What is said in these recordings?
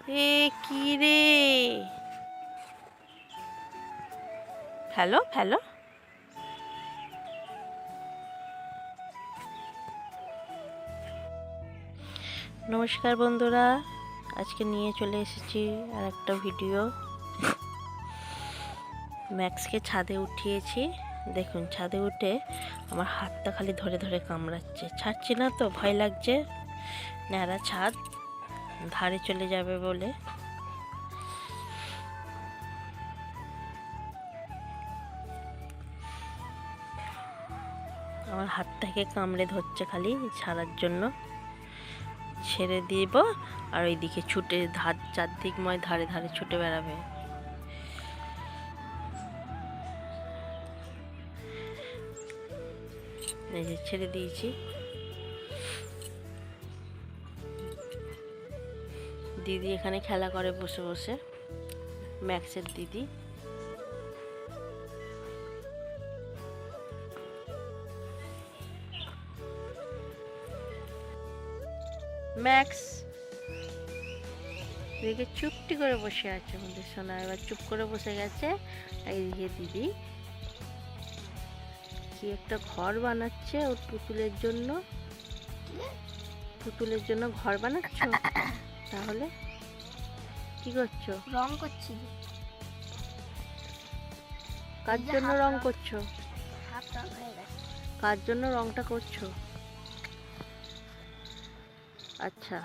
এ কি রে? ফেলো ফেলো। নমস্কার বন্ধুরা, আজকে নিয়ে চলে এসেছি আর একটা ভিডিও। ম্যাক্সকে ছাদে উঠিয়েছি। দেখুন, ছাদে উঠে আমার হাতটা খালি ধরে ধরে কামড়াচ্ছে। ছাড়ছি না তো, ভয় লাগছে। ন্যাড়া ছাদ, ধারে চলে যাবে বলে। আমার হাতটাকে কামড়ে ধরছে খালি, ছাড়ার জন্য। ছেড়ে দিব আর ওইদিকে ছুটে চারদিকময় ধারে ধারে ছুটে বেড়াবে। এই যে ছেড়ে দিয়েছি। দিদি এখানে খেলা করে বসে বসে, ম্যাক্সের দিদি। ম্যাক্স এদিকে চুপটি করে বসে আছে আমাদের সোনা, এবার চুপ করে বসে গেছে। এইদিকে দিদি কি একটা ঘর বানাচ্ছে ওর পুতুলের জন্য। পুতুলের জন্য ঘর বানাচ্ছ? তাহলে কি করছো? রং করছি। কার জন্য রং করছো? কার জন্য রংটা করছো? আচ্ছা,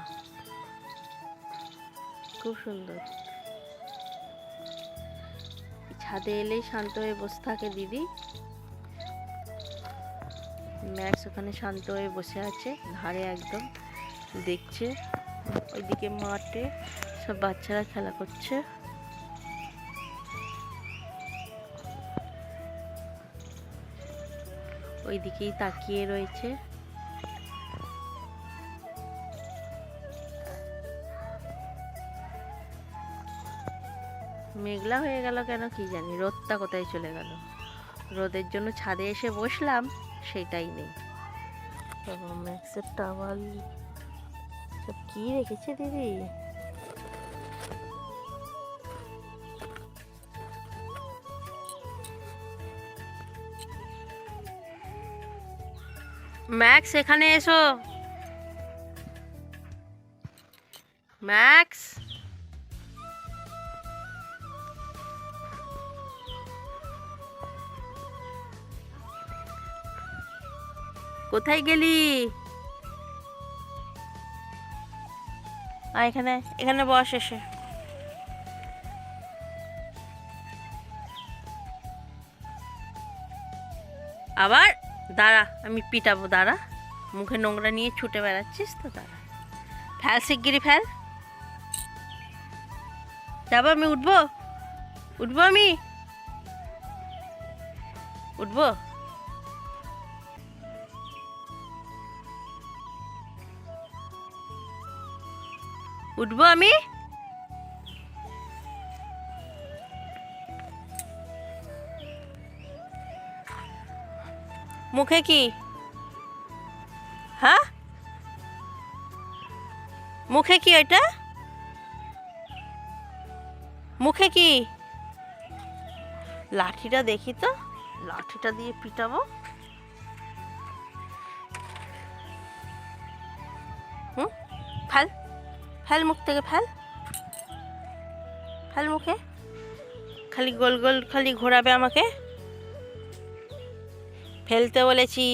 খুব সুন্দর। ছাদে এলেই শান্ত হয়ে বসে থাকে দিদি। ম্যাক্স ওখানে শান্ত হয়ে বসে আছে ধারে, একদম দেখছে। ওইদিকে মাঠে সব বাচ্চারা খেলা করছে। ওইদিকেই তাকিয়ে রয়েছে। মেঘলা হয়ে গেল কেন কি জানি, রোদটা কোথায় চলে গেল। রোদের জন্য ছাদে এসে বসলাম, সেটাই নেই। ম্যাক্সের টাওয়াল সব কি রেখেছে দিদি। ম্যাক্স এখানে এসো। ম্যাক্স, কোথায় গেলি? এখানে এখানে বস এসে। আবার দাঁড়া, আমি পিটাবো, দাঁড়া। মুখে নোংরা নিয়ে ছুটে বেড়াচ্ছিস তো, দাঁড়া। ফেল শিগগিরি ফেল। যাবো আমি, উঠবো উঠবো আমি উঠবো। উঠবো আমি। মুখে কি? হ্যাঁ, মুখে কি ওইটা? মুখে কি? লাঠিটা দেখি তো, লাঠিটা দিয়ে পিটাবো। ফেল ফেল, মুখ থেকে ফেল। ফেল মুখে। খালি গোল গোল খালি ঘোরাবে আমাকে। ফেলতে বলেছি,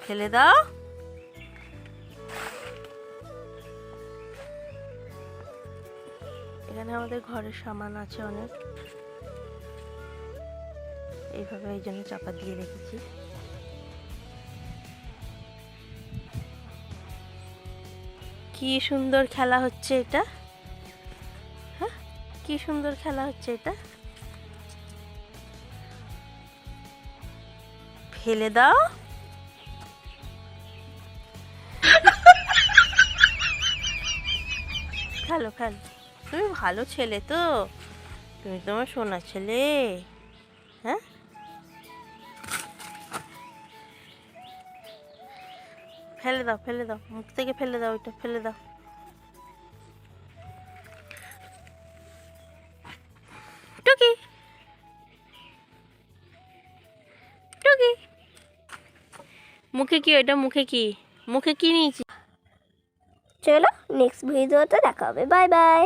ফেলে দাও। এখানে আমাদের ঘরের সামান আছে অনেক, এইভাবে এই জন্য চাপা দিয়ে রেখেছি। কি সুন্দর খেলা হচ্ছে এটা। হ্যাঁ, কি সুন্দর খেলা হচ্ছে এটা। ফেলে দাও। খেলো খেলো, তুমি ভালো ছেলে তো, তুমি তোমার সোনা ছেলে। হ্যাঁ, ফেলে ফেলে দাও, ফেলে দাও, মুখ থেকে ফেলে দাও, ওইটা ফেলে দাও। টুকি, টুকি, মুখে কি ওইটা? মুখে কি? মুখে কি নিয়েছি? চলো নেক্সট ভিডিওতে দেখা হবে, বাই বাই।